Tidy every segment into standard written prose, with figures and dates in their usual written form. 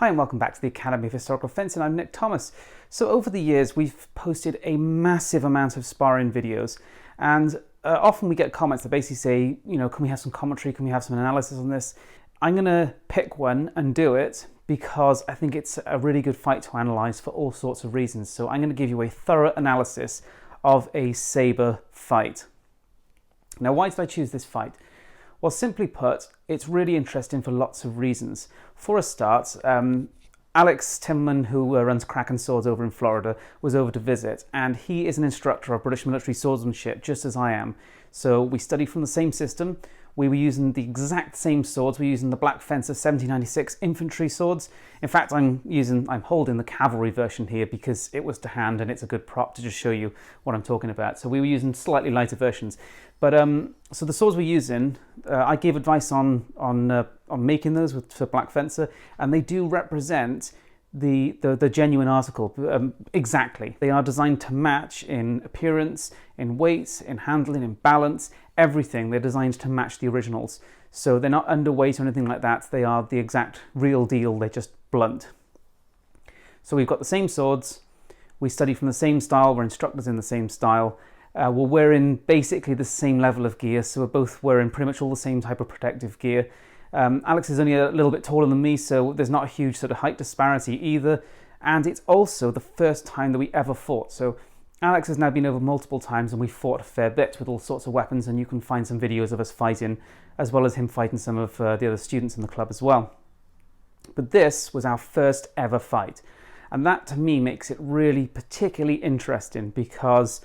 Hi and welcome back to the Academy of Historical Fencing. I'm Nick Thomas. So over the years we've posted a massive amount of sparring videos, and often we get comments that basically say, you know, can we have some commentary, can we have some analysis on this? I'm going to pick one and do it because I think it's a really good fight to analyse for all sorts of reasons. So I'm going to give you a thorough analysis of a Sabre fight. Now, why did I choose this fight? Well, simply put, it's really interesting for lots of reasons. For a start, Alex Timmerman, who runs Kraken Swords over in Florida, was over to visit, and he is an instructor of British Military Swordsmanship, just as I am. So we studied from the same system. We were using the exact same swords. We're using the Black Fencer 1796 infantry swords. In fact, I'm holding the cavalry version here because it was to hand and it's a good prop to just show you what I'm talking about. So we were using slightly lighter versions. But so the swords we're using, I gave advice on making those for Black Fencer, and they do represent the genuine article exactly. They are designed to match in appearance, in weight, in handling, in balance, everything. They're designed to match the originals. So they're not underweight or anything like that. They are the exact real deal. They're just blunt. So we've got the same swords. We study from the same style. We're instructors in the same style. We're wearing basically the same level of gear. So we're both wearing pretty much all the same type of protective gear. Alex is only a little bit taller than me, so there's not a huge sort of height disparity either. And it's also the first time that we ever fought. So Alex has now been over multiple times and we fought a fair bit with all sorts of weapons, and you can find some videos of us fighting, as well as him fighting some of the other students in the club as well. But this was our first ever fight. And that to me makes it really particularly interesting, because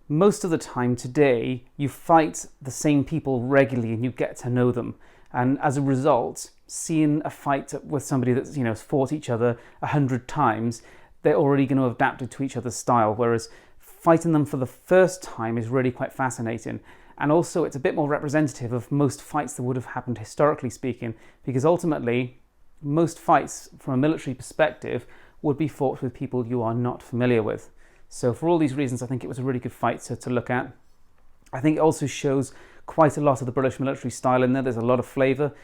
most of the time today you fight the same people regularly and you get to know them. And as a result, seeing a fight with somebody that's, you know, fought each other 100 times, they're already going to have adapted to each other's style. Whereas fighting them for the first time is really quite fascinating. And also it's a bit more representative of most fights that would have happened historically speaking, because ultimately most fights from a military perspective would be fought with people you are not familiar with. So for all these reasons, I think it was a really good fight to look at. I think it also shows quite a lot of the British military style in there. There's a lot of flavour.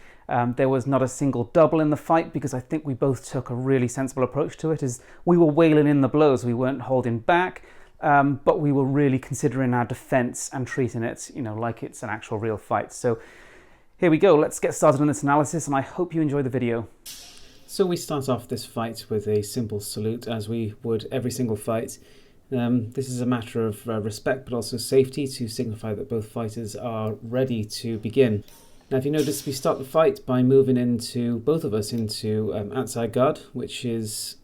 There was not a single double in the fight, because I think we both took a really sensible approach to it. As we were wailing in the blows, we weren't holding back, but we were really considering our defence and treating it, you know, like it's an actual real fight. So here we go. Let's get started on this analysis, and I hope you enjoy the video. So we start off this fight with a simple salute, as we would every single fight. This is a matter of respect, but also safety, to signify that both fighters are ready to begin. Now, if you notice, we start the fight by moving into, both of us, into outside guard, which is,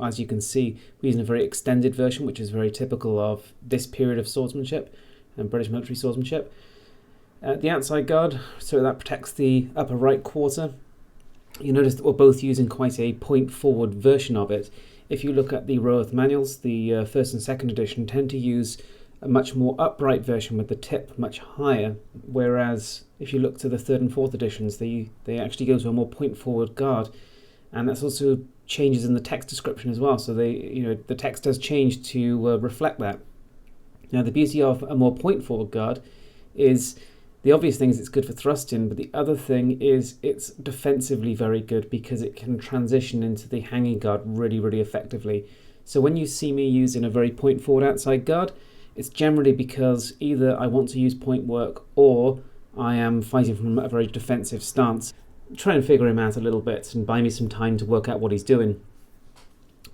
as you can see, we're using a very extended version, which is very typical of this period of swordsmanship and British military swordsmanship. The outside guard, so that protects the upper right quarter. You notice that we're both using quite a point forward version of it. If you look at the Roworth manuals, the first and second edition tend to use a much more upright version with the tip much higher, whereas if you look to the third and fourth editions, they actually go to a more point forward guard, and that's also changes in the text description as well. So the text does change to reflect that. Now, the beauty of a more point forward guard is, the obvious thing is it's good for thrusting, but the other thing is it's defensively very good, because it can transition into the hanging guard really, really effectively. So when you see me using a very point forward outside guard, it's generally because either I want to use point work or I am fighting from a very defensive stance. Try and figure him out a little bit and buy me some time to work out what he's doing.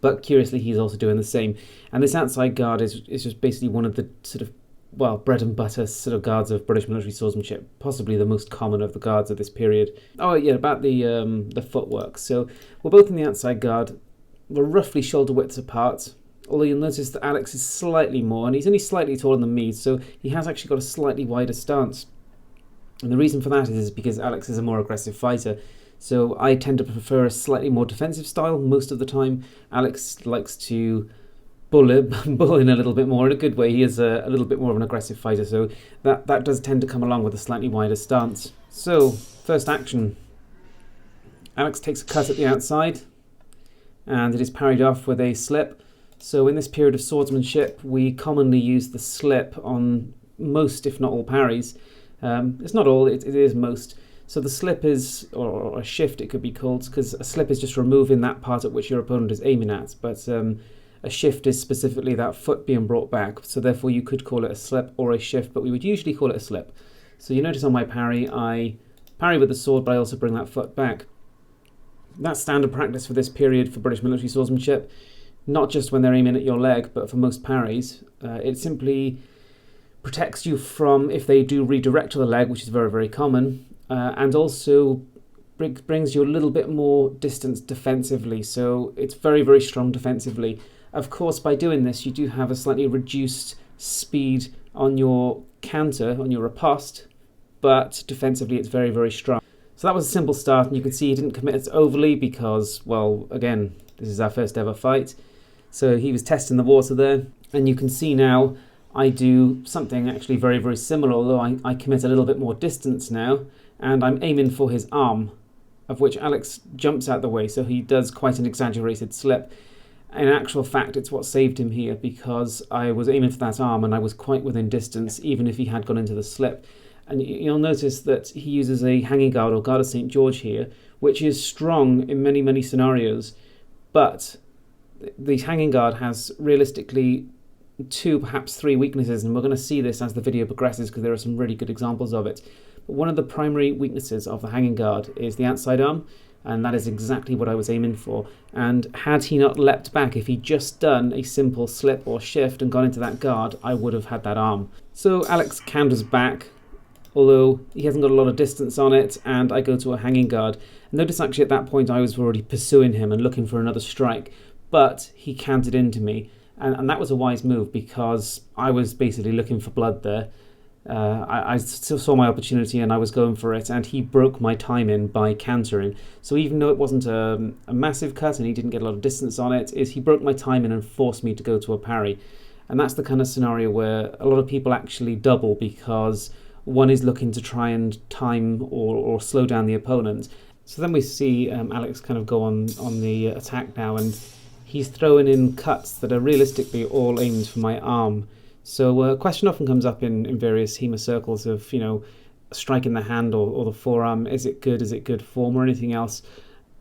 But curiously, he's also doing the same. And this outside guard is just basically one of the sort of, well, bread and butter sort of guards of British military swordsmanship, possibly the most common of the guards of this period. Oh yeah, about the footwork. So we're both in the outside guard. We're roughly shoulder widths apart, although you'll notice that Alex is slightly more, and he's only slightly taller than me, so he has actually got a slightly wider stance. And the reason for that is because Alex is a more aggressive fighter. So I tend to prefer a slightly more defensive style most of the time. Alex likes to bull in a little bit more in a good way. He is a little bit more of an aggressive fighter, so that does tend to come along with a slightly wider stance. So first action, Alex takes a cut at the outside, and it is parried off with a slip. So in this period of swordsmanship, we commonly use the slip on most, if not all, parries. It's not all, it is most. So the slip is, or a shift it could be called, because a slip is just removing that part at which your opponent is aiming at, but a shift is specifically that foot being brought back, so therefore you could call it a slip or a shift, but we would usually call it a slip. So you notice on my parry, I parry with the sword, but I also bring that foot back. That's standard practice for this period for British military swordsmanship, not just when they're aiming at your leg, but for most parries. It simply protects you from, if they do redirect to the leg, which is very, very common, and also brings you a little bit more distance defensively, so it's very, very strong defensively. Of course, by doing this, you do have a slightly reduced speed on your counter, on your riposte, but defensively it's very, very strong. So that was a simple start, and you can see he didn't commit it overly because, well, again, this is our first ever fight. So he was testing the water there, and you can see now I do something actually very, very similar, although I commit a little bit more distance now, and I'm aiming for his arm, of which Alex jumps out the way, so he does quite an exaggerated slip. In actual fact, it's what saved him here, because I was aiming for that arm and I was quite within distance, even if he had gone into the slip. And you'll notice that he uses a hanging guard or guard of St. George here, which is strong in many, many scenarios, but the hanging guard has realistically 2, perhaps 3 weaknesses, and we're going to see this as the video progresses because there are some really good examples of it. But one of the primary weaknesses of the hanging guard is the outside arm, and that is exactly what I was aiming for. And had he not leapt back, if he'd just done a simple slip or shift and gone into that guard, I would have had that arm. So Alex counters back, although he hasn't got a lot of distance on it, and I go to a hanging guard. Notice actually at that point I was already pursuing him and looking for another strike, but he countered into me, and that was a wise move because I was basically looking for blood there. I still saw my opportunity and I was going for it, and he broke my timing by countering. So even though it wasn't a massive cut and he didn't get a lot of distance on it, he broke my timing and forced me to go to a parry. And that's the kind of scenario where a lot of people actually double because one is looking to try and time or slow down the opponent. So then we see Alex kind of go on the attack now, and he's throwing in cuts that are realistically all aimed for my arm. So a question often comes up in various HEMA circles of, you know, striking the hand or the forearm. Is it good form or anything else?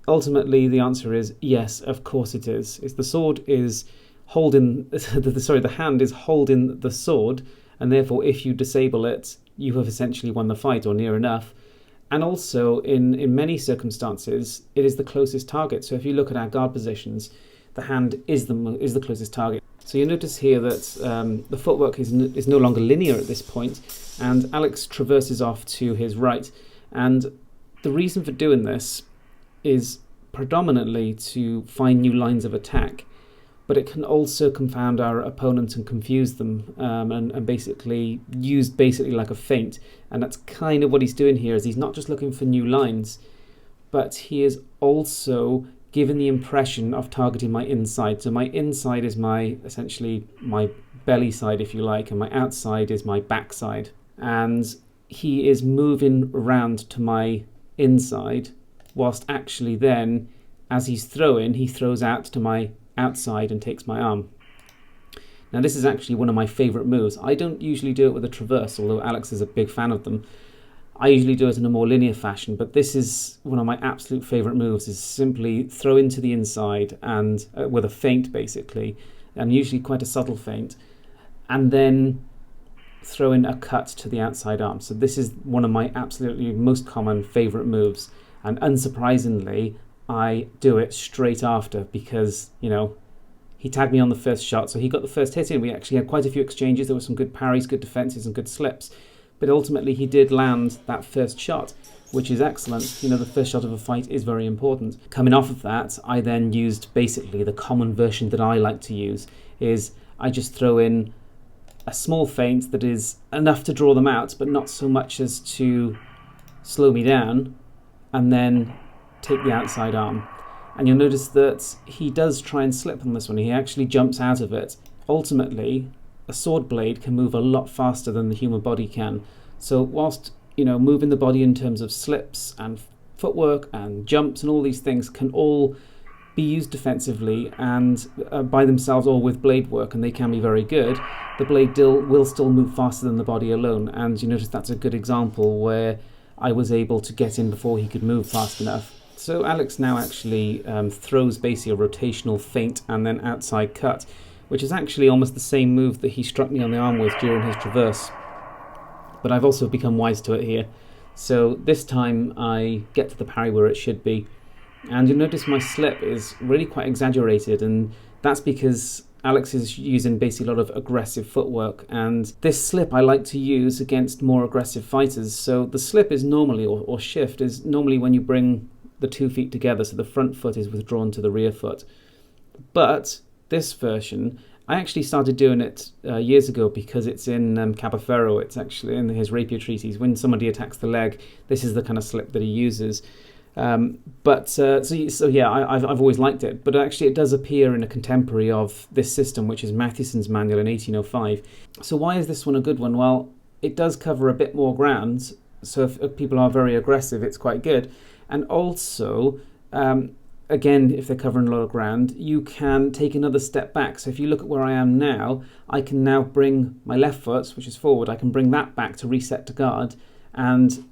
Ultimately, the answer is yes, of course it is. The sword is holding, the hand is holding the sword, and therefore if you disable it, you have essentially won the fight or near enough. And also, in many circumstances, it is the closest target. So if you look at our guard positions, the hand is the closest target. So you notice here that the footwork is no longer linear at this point, and Alex traverses off to his right. And the reason for doing this is predominantly to find new lines of attack, but it can also confound our opponent and confuse them, and basically used like a feint. And that's kind of what he's doing here, is he's not just looking for new lines, but he is also given the impression of targeting my inside. So my inside is essentially my belly side, if you like, and my outside is my backside. And he is moving around to my inside, whilst actually then, as he's throwing, he throws out to my outside and takes my arm. Now this is actually one of my favourite moves. I don't usually do it with a traverse, although Alex is a big fan of them. I usually do it in a more linear fashion, but this is one of my absolute favourite moves, is simply throw into the inside and with a feint basically, and usually quite a subtle feint, and then throw in a cut to the outside arm. So this is one of my absolutely most common favourite moves, and unsurprisingly I do it straight after because, you know, he tagged me on the first shot, so he got the first hit in. We actually had quite a few exchanges. There were some good parries, good defences and good slips. But ultimately he did land that first shot, which is excellent. You know, the first shot of a fight is very important. Coming off of that, I then used basically the common version that I like to use, is I just throw in a small feint that is enough to draw them out, but not so much as to slow me down, and then take the outside arm. And you'll notice that he does try and slip on this one. He actually jumps out of it. Ultimately, a sword blade can move a lot faster than the human body can. So whilst, you know, moving the body in terms of slips and footwork and jumps and all these things can all be used defensively and by themselves or with blade work, and they can be very good, the blade will still move faster than the body alone. And you notice that's a good example where I was able to get in before he could move fast enough. So Alex now actually throws basically a rotational feint and then outside cut, which is actually almost the same move that he struck me on the arm with during his traverse. But I've also become wise to it here. So this time I get to the parry where it should be. And you'll notice my slip is really quite exaggerated, and that's because Alex is using basically a lot of aggressive footwork, and this slip I like to use against more aggressive fighters. So the slip is normally, or shift, is normally when you bring the 2 feet together, so the front foot is withdrawn to the rear foot. But this version, I actually started doing it years ago because it's in Capoferro. It's actually in his rapier treatise. When somebody attacks the leg, this is the kind of slip that he uses. So yeah, I've always liked it, but actually it does appear in a contemporary of this system, which is Matheson's manual in 1805. So why is this one a good one? Well, it does cover a bit more ground, so if people are very aggressive, it's quite good. And also, again, if they're covering a lot of ground, you can take another step back. So if you look at where I am now, I can now bring my left foot, which is forward, I can bring that back to reset to guard, and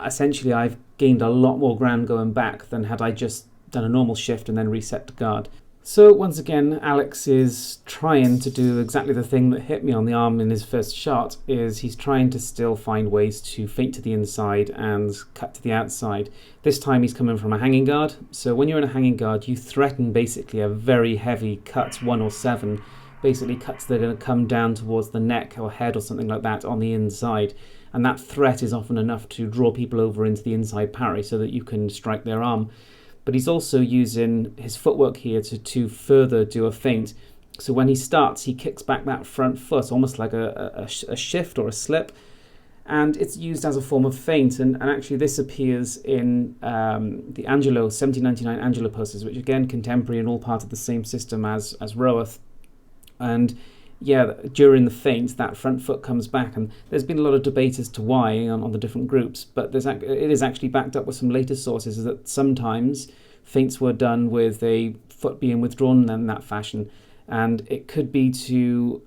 essentially I've gained a lot more ground going back than had I just done a normal shift and then reset to guard. So once again, Alex is trying to do exactly the thing that hit me on the arm in his first shot, is he's trying to still find ways to feint to the inside and cut to the outside. This time he's coming from a hanging guard. So when you're in a hanging guard, you threaten basically a very heavy cut, 1 or 7, basically cuts that are going to come down towards the neck or head or something like that on the inside. And that threat is often enough to draw people over into the inside parry so that you can strike their arm. But he's also using his footwork here to further do a feint. So when he starts, he kicks back that front foot, almost like a shift or a slip, and it's used as a form of feint. And actually this appears in the Angelo, 1799 Angelo posters, which again, contemporary and all part of the same system as Roath. And yeah, during the feint, that front foot comes back, and there's been a lot of debate as to why on the different groups, but it is actually backed up with some later sources that sometimes feints were done with a foot being withdrawn in that fashion, and it could be to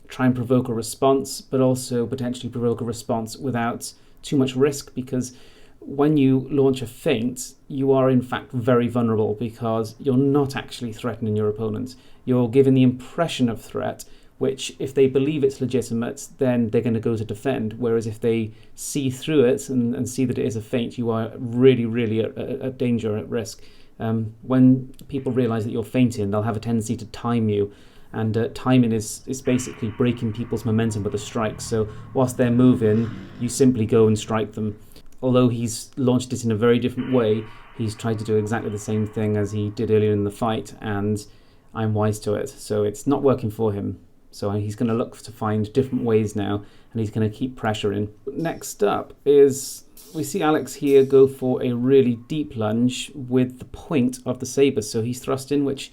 try and provoke a response, but also potentially provoke a response without too much risk, because when you launch a feint, you are in fact very vulnerable because you're not actually threatening your opponent. You're giving the impression of threat, which if they believe it's legitimate, then they're going to go to defend. Whereas if they see through it and see that it is a feint, you are really, really at danger, at risk. When people realize that you're feinting, they'll have a tendency to time you. And timing is basically breaking people's momentum with a strike. So whilst they're moving, you simply go and strike them. Although he's launched it in a very different way, he's tried to do exactly the same thing as he did earlier in the fight, and I'm wise to it. So it's not working for him. So he's going to look to find different ways now, and he's going to keep pressuring. Next up is, we see Alex here go for a really deep lunge with the point of the sabre. So he's thrusting, which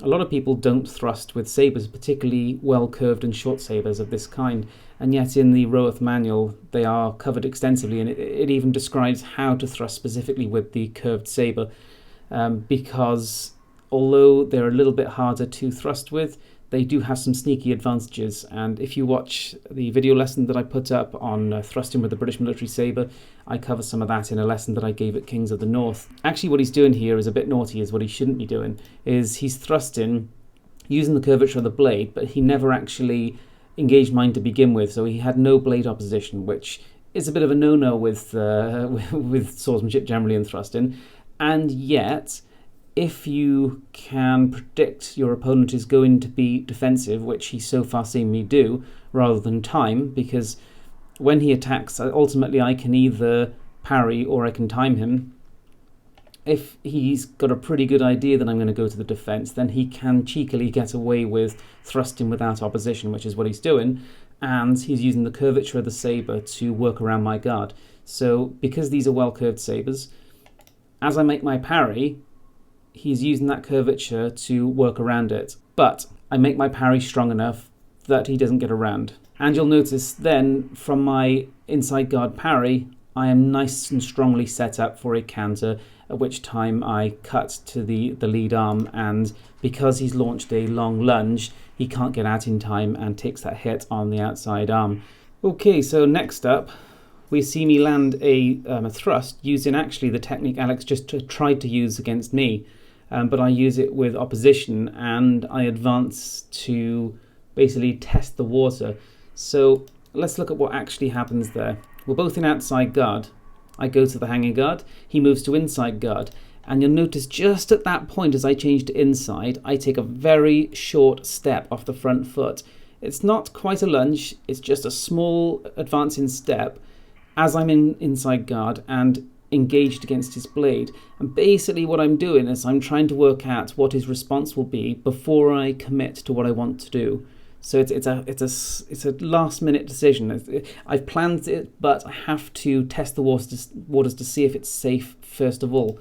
a lot of people don't thrust with sabres, particularly well-curved and short sabres of this kind. And yet in the Roath manual, they are covered extensively, and it even describes how to thrust specifically with the curved sabre, because although they're a little bit harder to thrust with, they do have some sneaky advantages. And if you watch the video lesson that I put up on thrusting with the British Military Sabre, I cover some of that in a lesson that I gave at Kings of the North. Actually, what he's doing here is a bit naughty, is what he shouldn't be doing, is he's thrusting using the curvature of the blade, but he never actually engaged mine to begin with, so he had no blade opposition, which is a bit of a no-no with swordsmanship generally in thrusting. And yet, if you can predict your opponent is going to be defensive, which he's so far seen me do, rather than time, because when he attacks, ultimately I can either parry or I can time him. If he's got a pretty good idea that I'm going to go to the defense, then he can cheekily get away with thrusting without opposition, which is what he's doing, and he's using the curvature of the sabre to work around my guard. So because these are well-curved sabres, as I make my parry, he's using that curvature to work around it. But I make my parry strong enough that he doesn't get around. And you'll notice then, from my inside guard parry, I am nice and strongly set up for a counter, at which time I cut to the lead arm, and because he's launched a long lunge, he can't get out in time and takes that hit on the outside arm. Okay, so next up, we see me land a thrust using actually the technique Alex just tried to use against me, but I use it with opposition, and I advance to basically test the water. So let's look at what actually happens there. We're both in outside guard. I go to the hanging guard, he moves to inside guard, and you'll notice just at that point as I change to inside, I take a very short step off the front foot. It's not quite a lunge, it's just a small advancing step as I'm in inside guard and engaged against his blade. And basically what I'm doing is I'm trying to work out what his response will be before I commit to what I want to do. So it's a last minute decision. I've planned it, but I have to test the waters to see if it's safe first of all.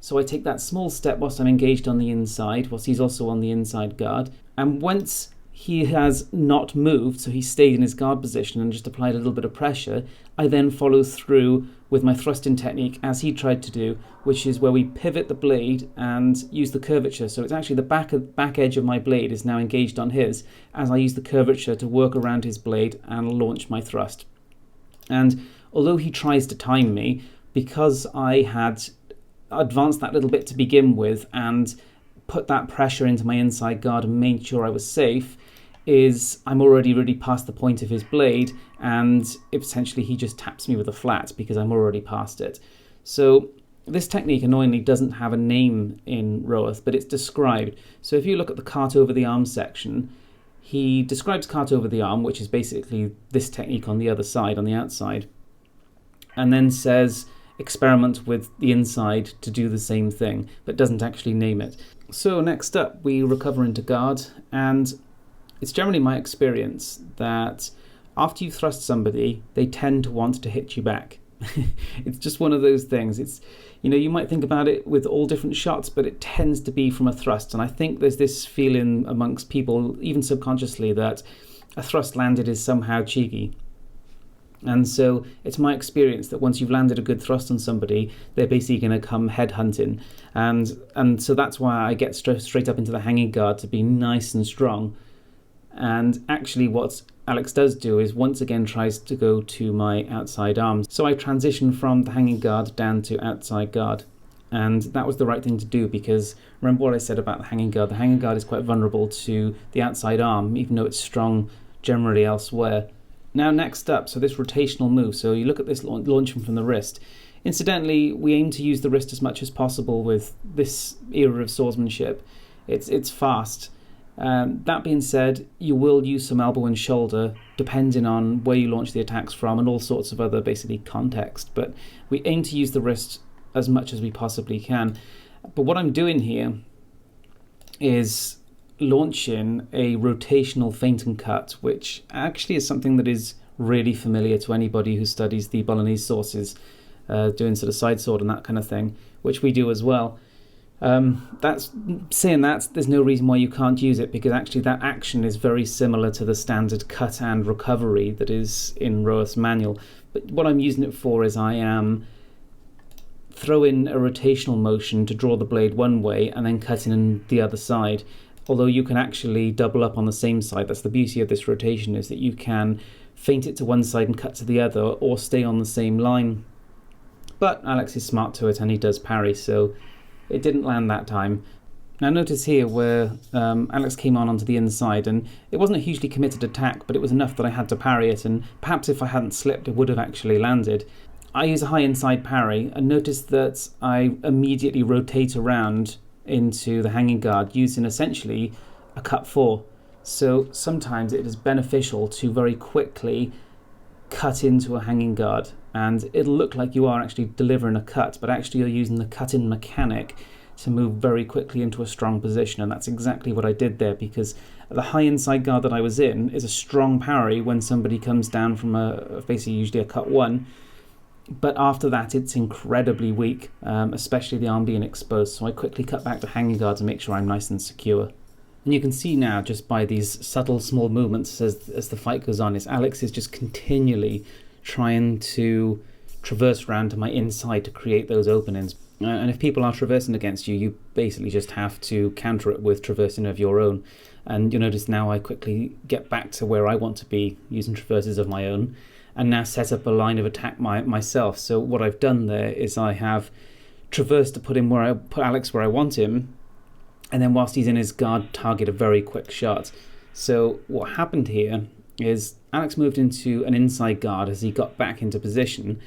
So I take that small step whilst I'm engaged on the inside, whilst he's also on the inside guard. And once he has not moved, so he stayed in his guard position and just applied a little bit of pressure, I then follow through with my thrusting technique as he tried to do, which is where we pivot the blade and use the curvature. So it's actually the back edge of my blade is now engaged on his as I use the curvature to work around his blade and launch my thrust. And although he tries to time me, because I had advanced that little bit to begin with and put that pressure into my inside guard and made sure I was safe, I'm already really past the point of his blade, and essentially he just taps me with a flat because I'm already past it. So this technique annoyingly doesn't have a name in Roath, but it's described. So if you look at the cart over the arm section, he describes cart over the arm, which is basically this technique on the other side, on the outside, and then says experiment with the inside to do the same thing, but doesn't actually name it. So next up, we recover into guard, and it's generally my experience that after you thrust somebody, they tend to want to hit you back. It's just one of those things. It's, you might think about it with all different shots, but it tends to be from a thrust. And I think there's this feeling amongst people, even subconsciously, that a thrust landed is somehow cheeky. And so it's my experience that once you've landed a good thrust on somebody, they're basically going to come head hunting. And so that's why I get straight up into the hanging guard to be nice and strong. And actually what Alex does do is once again tries to go to my outside arm. So I transition from the hanging guard down to outside guard. And that was the right thing to do, because remember what I said about the hanging guard. The hanging guard is quite vulnerable to the outside arm, even though it's strong generally elsewhere. Now next up, so this rotational move. So you look at this launching from the wrist. Incidentally, we aim to use the wrist as much as possible with this era of swordsmanship. It's fast. That being said, you will use some elbow and shoulder depending on where you launch the attacks from and all sorts of other basically context, but we aim to use the wrist as much as we possibly can. But what I'm doing here is launching a rotational feint and cut, which actually is something that is really familiar to anybody who studies the Bolognese sources, doing sort of side sword and that kind of thing, which we do as well. There's no reason why you can't use it, because actually that action is very similar to the standard cut and recovery that is in Roath's manual. But what I'm using it for is I am throwing a rotational motion to draw the blade one way and then cutting in the other side. Although you can actually double up on the same side. That's the beauty of this rotation, is that you can feint it to one side and cut to the other, or stay on the same line. But Alex is smart to it and he does parry, so it didn't land that time. Now notice here where Alex came onto the inside, and it wasn't a hugely committed attack, but it was enough that I had to parry it, and perhaps if I hadn't slipped it would have actually landed. I use a high inside parry, and notice that I immediately rotate around into the hanging guard using essentially a cut 4. So sometimes it is beneficial to very quickly cut into a hanging guard, and it'll look like you are actually delivering a cut, but actually you're using the cut-in mechanic to move very quickly into a strong position. And that's exactly what I did there, because the high inside guard that I was in is a strong parry when somebody comes down from basically usually a cut 1, but after that it's incredibly weak, especially the arm being exposed. So I quickly cut back to hanging guard to make sure I'm nice and secure. And you can see now, just by these subtle small movements as the fight goes on, is Alex is just continually trying to traverse around to my inside to create those openings. And if people are traversing against you, you basically just have to counter it with traversing of your own. And you'll notice now I quickly get back to where I want to be using traverses of my own. and now set up a line of attack myself. So what I've done there is I have traversed to put Alex where I want him, and then whilst he's in his guard, target a very quick shot. So what happened here is Alex moved into an inside guard as he got back into position,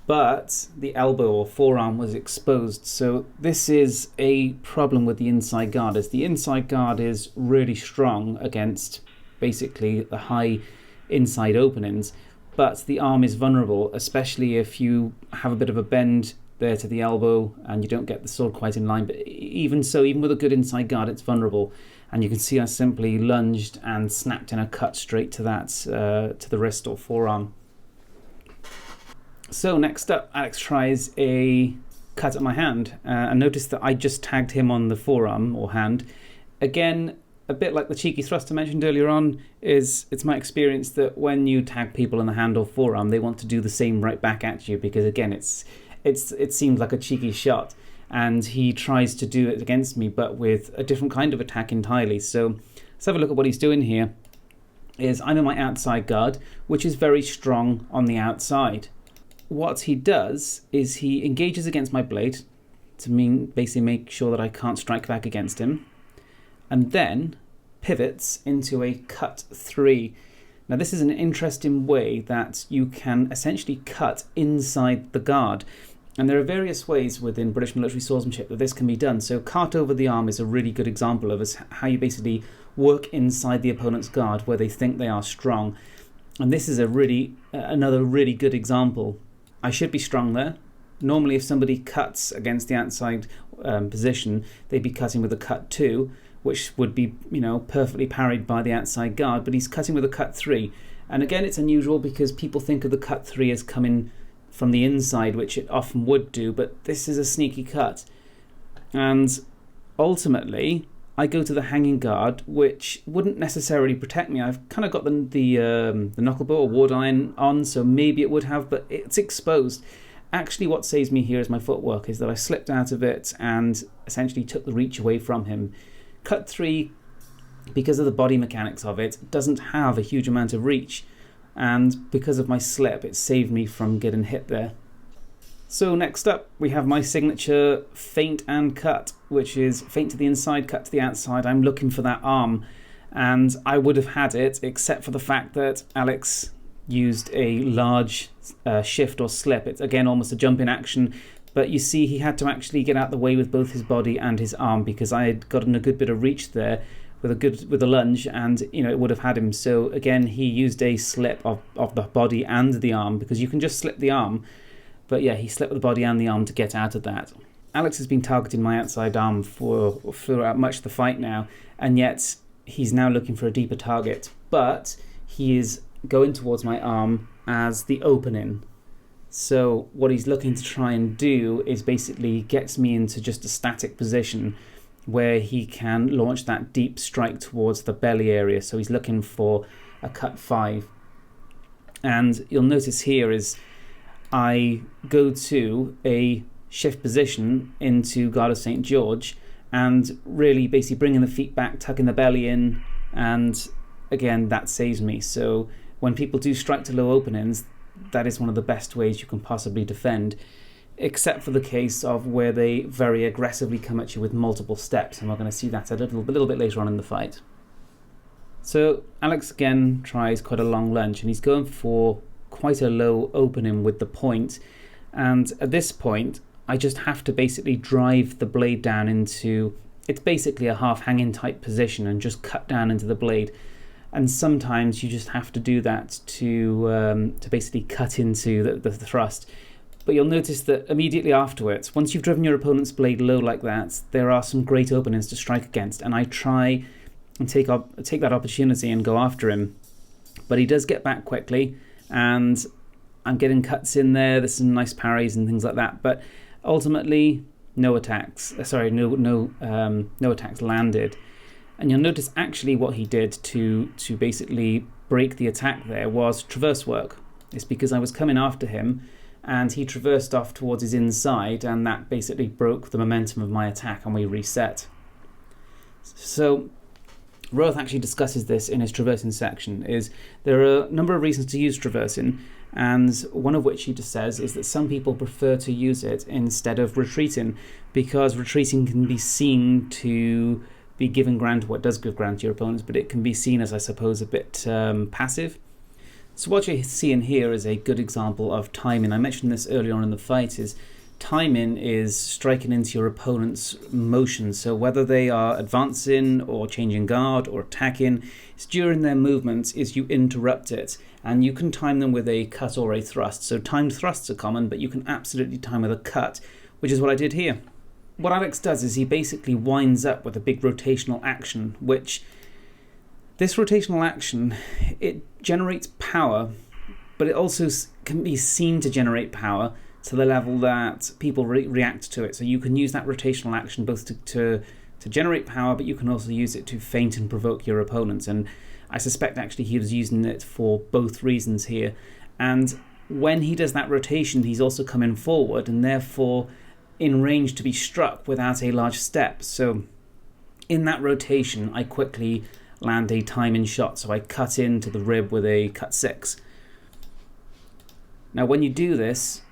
but the elbow or forearm was exposed. So this is a problem with the inside guard, as the inside guard is really strong against basically the high inside openings, but the arm is vulnerable, especially if you have a bit of a bend there to the elbow and you don't get the sword quite in line. But even so, even with a good inside guard, it's vulnerable. And you can see I simply lunged and snapped in a cut straight to that, to the wrist or forearm. So next up, Alex tries a cut at my hand, and notice that I just tagged him on the forearm or hand. Again, a bit like the cheeky thrust I mentioned earlier on, it's my experience that when you tag people in the hand or forearm, they want to do the same right back at you, because again, it seems like a cheeky shot, and he tries to do it against me, but with a different kind of attack entirely. So let's have a look at what he's doing here. I'm in my outside guard, which is very strong on the outside. What he does is he engages against my blade to basically make sure that I can't strike back against him, and then pivots into a cut 3. Now this is an interesting way that you can essentially cut inside the guard, and there are various ways within British military swordsmanship that this can be done. So cart over the arm is a really good example of how you basically work inside the opponent's guard where they think they are strong, and this is another really good example. I should be strong there. Normally if somebody cuts against the outside position, they'd be cutting with a cut 2, which would be, perfectly parried by the outside guard, but he's cutting with a cut 3. And again, it's unusual because people think of the cut 3 as coming from the inside, which it often would do, but this is a sneaky cut. And ultimately, I go to the hanging guard, which wouldn't necessarily protect me. I've kind of got the knuckle bow or ward iron on, so maybe it would have, but it's exposed. Actually, what saves me here is my footwork, is that I slipped out of it and essentially took the reach away from him. Cut 3, because of the body mechanics of it, doesn't have a huge amount of reach, and because of my slip, it saved me from getting hit there. So next up, we have my signature feint and cut, which is feint to the inside, cut to the outside. I'm looking for that arm, and I would have had it, except for the fact that Alex used a large shift or slip. It's again almost a jump in action, but you see he had to actually get out of the way with both his body and his arm, because I had gotten a good bit of reach there with a lunge, and it would have had him. So again, he used a slip of the body and the arm, because you can just slip the arm, but yeah, he slipped the body and the arm to get out of that. Alex has been targeting my outside arm throughout much of the fight now, and yet he's now looking for a deeper target, but he is going towards my arm as the opening. So what he's looking to try and do is basically gets me into just a static position where he can launch that deep strike towards the belly area. So he's looking for a cut 5. And you'll notice here is I go to a shift position into Guard of St. George, and really basically bringing the feet back, tucking the belly in, and again, that saves me. So when people do strike to low openings, that is one of the best ways you can possibly defend, except for the case of where they very aggressively come at you with multiple steps, and we're going to see that a little bit later on in the fight. So Alex again tries quite a long lunge, and he's going for quite a low opening with the point, and at this point I just have to basically drive the blade down into, it's basically a half hanging type position, and just cut down into the blade. And sometimes you just have to do that to basically cut into the thrust. But you'll notice that immediately afterwards, once you've driven your opponent's blade low like that, there are some great openings to strike against, and I try and take that opportunity and go after him. But he does get back quickly, and I'm getting cuts in there. There's some nice parries and things like that, but ultimately no attacks. No attacks landed. And you'll notice actually what he did to basically break the attack there was traverse work. It's because I was coming after him and he traversed off towards his inside, and that basically broke the momentum of my attack and we reset. So Roth actually discusses this in his traversing section. Is there are a number of reasons to use traversing, and one of which he just says is that some people prefer to use it instead of retreating, because retreating can be seen to be giving ground to what does give ground to your opponents, but it can be seen as, I suppose, a bit passive. So what you're seeing here is a good example of timing. I mentioned this earlier on in the fight, is timing is striking into your opponent's motion. So whether they are advancing or changing guard or attacking, it's during their movements is you interrupt it. And you can time them with a cut or a thrust. So timed thrusts are common, but you can absolutely time with a cut, which is what I did here. What Alex does is he basically winds up with a big rotational action, which this rotational action, it generates power, but it also can be seen to generate power to the level that people react to it. So you can use that rotational action both to generate power, but you can also use it to feint and provoke your opponents. And I suspect actually he was using it for both reasons here. And when he does that rotation, he's also coming forward and therefore in range to be struck without a large step. So in that rotation, I quickly land a timing shot. So I cut into the rib with a cut 6. Now when you do this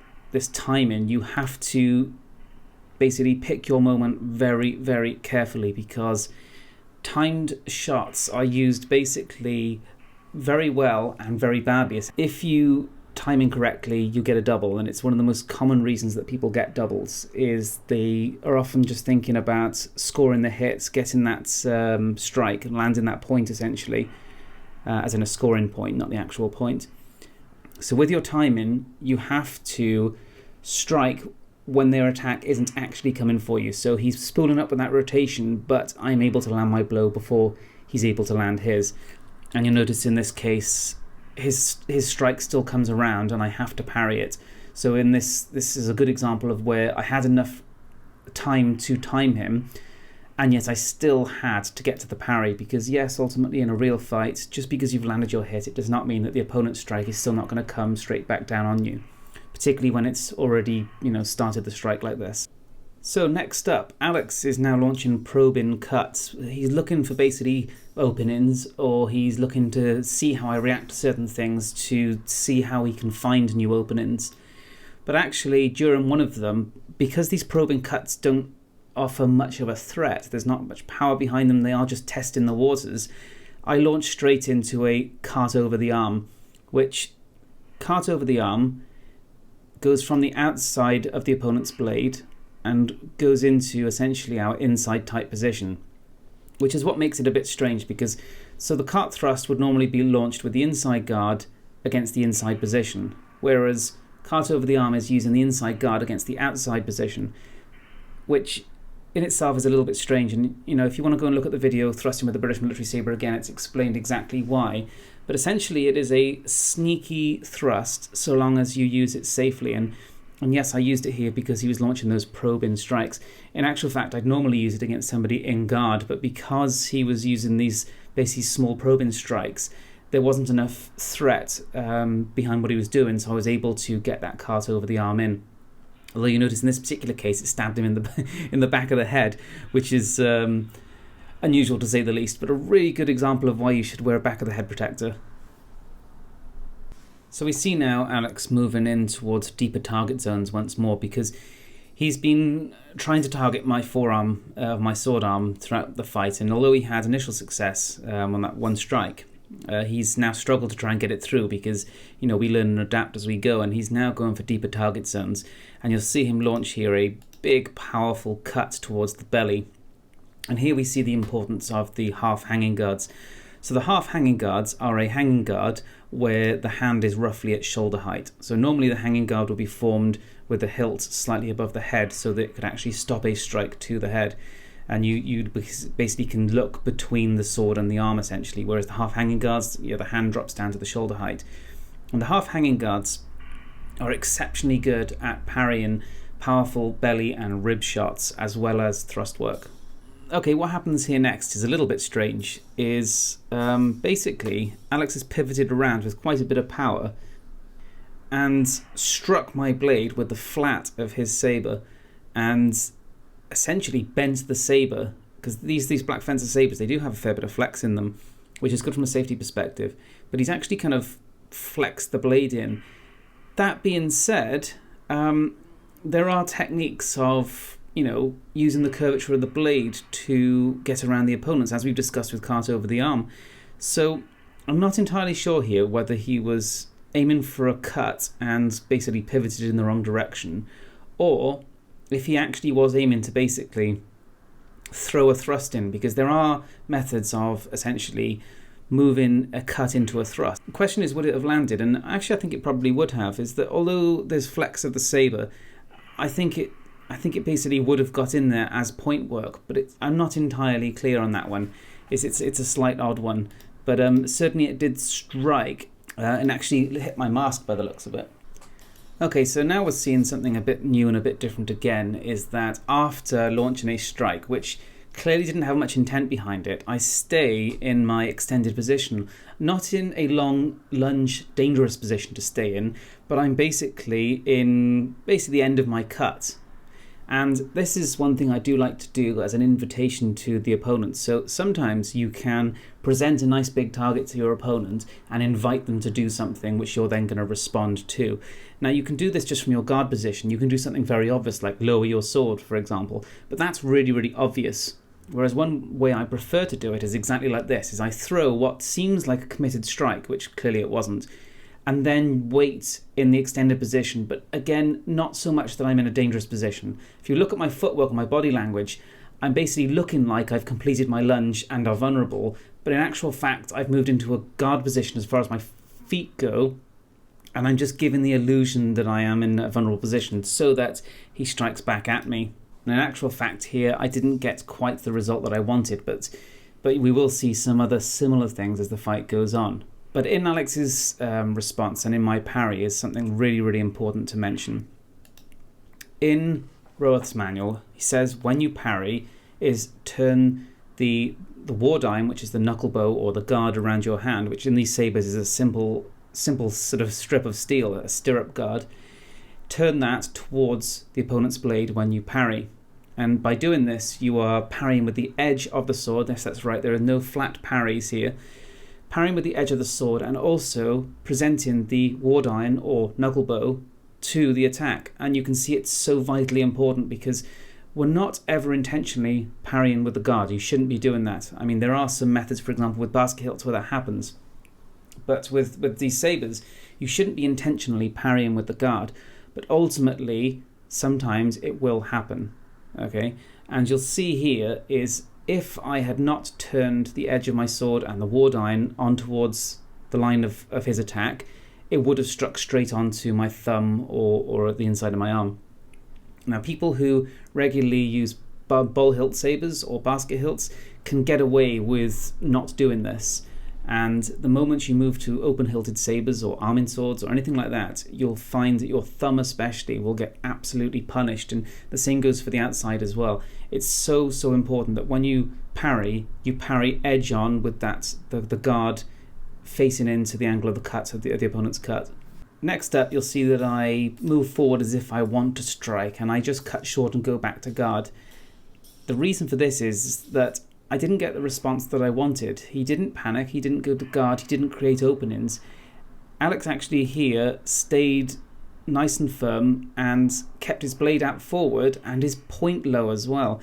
timing, you have to basically pick your moment very, very carefully, because timed shots are used basically very well and very badly. If you time incorrectly, you get a double, and it's one of the most common reasons that people get doubles, is they are often just thinking about scoring the hits, getting that strike and landing that point essentially, as in a scoring point, not the actual point. So with your timing, you have to strike when their attack isn't actually coming for you. So he's spooling up with that rotation, but I'm able to land my blow before he's able to land his. And you'll notice in this case, his strike still comes around and I have to parry it. So in this is a good example of where I had enough time to time him, and yet I still had to get to the parry, because yes, ultimately in a real fight, just because you've landed your hit, it does not mean that the opponent's strike is still not going to come straight back down on you, particularly when it's already, started the strike like this. So next up, Alex is now launching probing cuts. He's looking for basically openings, or he's looking to see how I react to certain things, to see how he can find new openings. But actually, during one of them, because these probing cuts don't offer much of a threat, there's not much power behind them, they are just testing the waters, I launched straight into a cart over the arm, which cart over the arm goes from the outside of the opponent's blade and goes into essentially our inside tight position, which is what makes it a bit strange, because so the cart thrust would normally be launched with the inside guard against the inside position, whereas cart over the arm is using the inside guard against the outside position, which in itself is a little bit strange. And if you want to go and look at the video Thrusting with the British Military Sabre again, it's explained exactly why. But essentially it is a sneaky thrust so long as you use it safely. And yes, I used it here because he was launching those probing strikes. In actual fact, I'd normally use it against somebody in guard, but because he was using these basically small probing strikes, there wasn't enough threat behind what he was doing, so I was able to get that cart over the arm in. Although you notice in this particular case, it stabbed him in the back of the head, which is unusual to say the least, but a really good example of why you should wear a back of the head protector. So we see now Alex moving in towards deeper target zones once more, because he's been trying to target my forearm of my sword arm throughout the fight, and although he had initial success on that one strike, he's now struggled to try and get it through, because we learn and adapt as we go, and he's now going for deeper target zones. And you'll see him launch here a big powerful cut towards the belly, and here we see the importance of the half hanging guards. So the half hanging guards are a hanging guard where the hand is roughly at shoulder height. So normally the hanging guard will be formed with the hilt slightly above the head, so that it could actually stop a strike to the head. And you basically can look between the sword and the arm essentially, whereas the half-hanging guards, the hand drops down to the shoulder height. And the half-hanging guards are exceptionally good at parrying powerful belly and rib shots, as well as thrust work. Okay, what happens here next is a little bit strange, is basically Alex has pivoted around with quite a bit of power and struck my blade with the flat of his sabre, and essentially bent the sabre because these Black Fencer sabres, they do have a fair bit of flex in them, which is good from a safety perspective, but he's actually kind of flexed the blade in. That being said, there are techniques of, using the curvature of the blade to get around the opponents, as we've discussed with cart over the arm. So I'm not entirely sure here whether he was aiming for a cut and basically pivoted in the wrong direction, or if he actually was aiming to basically throw a thrust in, because there are methods of essentially moving a cut into a thrust. The question is, would it have landed? And actually I think it probably would have, is that although there's flex of the sabre, I think it basically would have got in there as point work, but I'm not entirely clear on that one. It's a slight odd one, but certainly it did strike and actually hit my mask by the looks of it. Okay, so now we're seeing something a bit new and a bit different again, is that after launching a strike, which clearly didn't have much intent behind it, I stay in my extended position, not in a long lunge dangerous position to stay in, but I'm basically in the end of my cut. And this is one thing I do like to do as an invitation to the opponent. So sometimes you can present a nice big target to your opponent and invite them to do something which you're then going to respond to. Now you can do this just from your guard position. You can do something very obvious like lower your sword, for example, but that's really, really obvious. Whereas one way I prefer to do it is exactly like this, is I throw what seems like a committed strike, which clearly it wasn't, and then wait in the extended position, but again, not so much that I'm in a dangerous position. If you look at my footwork and my body language, I'm basically looking like I've completed my lunge and are vulnerable, but in actual fact, I've moved into a guard position as far as my feet go, and I'm just giving the illusion that I am in a vulnerable position so that he strikes back at me. And in actual fact here, I didn't get quite the result that I wanted, but we will see some other similar things as the fight goes on. But in Alex's response and in my parry is something really, really important to mention. In Roeth's manual, he says when you parry is turn the war dime, which is the knuckle bow or the guard around your hand, which in these sabres is a simple sort of strip of steel, a stirrup guard. Turn that towards the opponent's blade when you parry. And by doing this, you are parrying with the edge of the sword. Yes, that's right, there are no flat parries here. Parrying with the edge of the sword and also presenting the ward iron or knuckle bow to the attack. And you can see it's so vitally important because we're not ever intentionally parrying with the guard. You shouldn't be doing that. I mean, there are some methods, for example, with basket hilts where that happens. But with these sabres, you shouldn't be intentionally parrying with the guard. But ultimately, sometimes it will happen. Okay, and you'll see here is if I had not turned the edge of my sword and the ward iron on towards the line of his attack, it would have struck straight onto my thumb or the inside of my arm. Now, people who regularly use bowl hilt sabres or basket hilts can get away with not doing this. And the moment you move to open-hilted sabres or arming swords or anything like that, you'll find that your thumb especially will get absolutely punished. And the same goes for the outside as well. It's so important that when you parry edge on with the guard facing into the angle of the cut of the opponent's cut. Next up, you'll see that I move forward as if I want to strike, and I just cut short and go back to guard. The reason for this is that I didn't get the response that I wanted. He didn't panic, he didn't go to guard, he didn't create openings. Alex actually here stayed nice and firm and kept his blade out forward and his point low as well.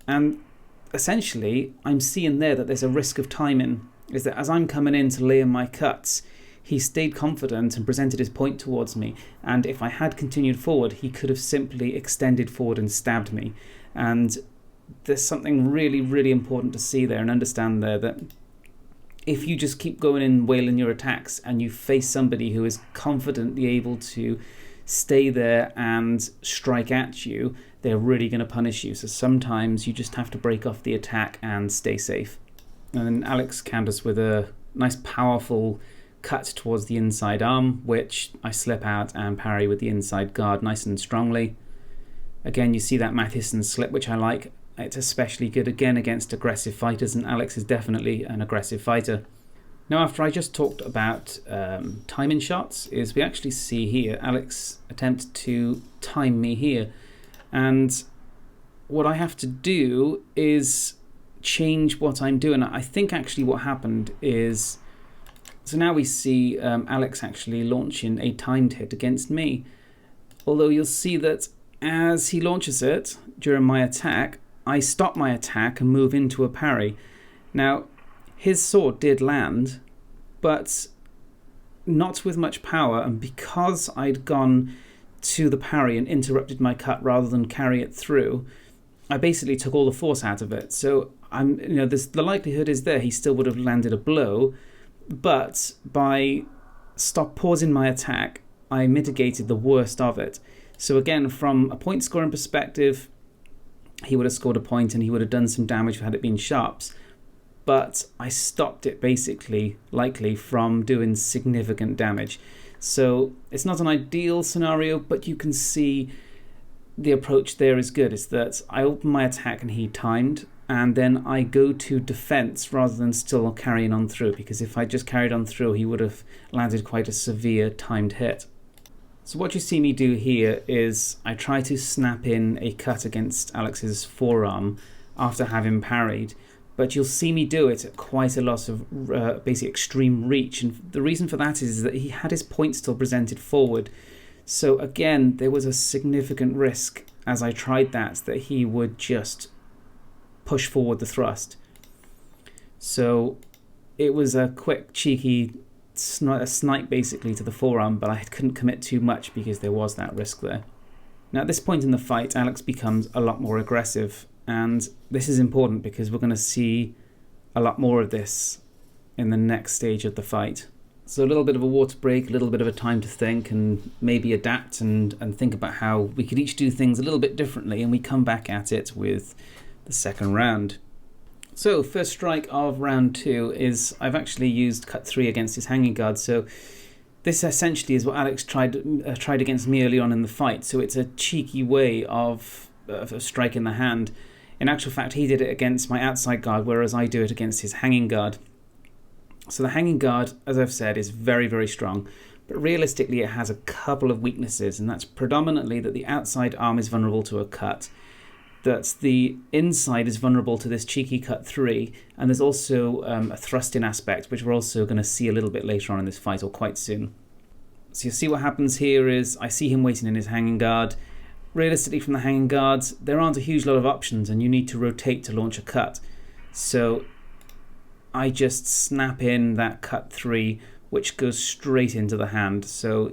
And essentially, I'm seeing there that there's a risk of timing, is that as I'm coming in to lay in my cuts, he stayed confident and presented his point towards me. And if I had continued forward, he could have simply extended forward and stabbed me. And there's something really, really important to see there and understand there, that if you just keep going and wailing your attacks and you face somebody who is confidently able to stay there and strike at you, they're really going to punish you. So sometimes you just have to break off the attack and stay safe. And then Alex counters with a nice powerful cut towards the inside arm, which I slip out and parry with the inside guard nice and strongly. Again, you see that Matheson slip, which I like. It's especially good again against aggressive fighters, and Alex is definitely an aggressive fighter. Now, after I just talked about timing shots, is we actually see here Alex attempt to time me here, and what I have to do is change what I'm doing. I think actually what happened is, so now we see Alex actually launching a timed hit against me. Although you'll see that as he launches it during my attack, I stop my attack and move into a parry. Now, his sword did land, but not with much power, and because I'd gone to the parry and interrupted my cut rather than carry it through, I basically took all the force out of it. So the likelihood is there he still would have landed a blow, but by pausing my attack, I mitigated the worst of it. So again, from a point scoring perspective, he would have scored a point and he would have done some damage had it been sharps. But I stopped it basically, likely, from doing significant damage. So it's not an ideal scenario, but you can see the approach there is good. It's that I open my attack and he timed, and then I go to defense rather than still carrying on through, because if I just carried on through, he would have landed quite a severe timed hit. So what you see me do here is I try to snap in a cut against Alex's forearm after having parried, but you'll see me do it at quite a lot of basically extreme reach, and the reason for that is that he had his point still presented forward. So again, there was a significant risk as I tried that he would just push forward the thrust. So it was a quick, cheeky snipe basically to the forearm, but I couldn't commit too much because there was that risk there. Now at this point in the fight, Alex becomes a lot more aggressive, and this is important because we're going to see a lot more of this in the next stage of the fight. So a little bit of a water break, a little bit of a time to think and maybe adapt and think about how we could each do things a little bit differently, and we come back at it with the second round. So first strike of round 2 is I've actually used cut 3 against his hanging guard. So this essentially is what Alex tried against me early on in the fight. So it's a cheeky way of striking the hand. In actual fact, he did it against my outside guard, whereas I do it against his hanging guard. So the hanging guard, as I've said, is very, very strong. But realistically, it has a couple of weaknesses, and that's predominantly that the outside arm is vulnerable to a cut, that the inside is vulnerable to this cheeky cut 3, and there's also a thrusting aspect, which we're also going to see a little bit later on in this fight, or quite soon. So you see what happens here is I see him waiting in his hanging guard. Realistically, from the hanging guards, there aren't a huge lot of options, and you need to rotate to launch a cut. So I just snap in that cut 3, which goes straight into the hand. So,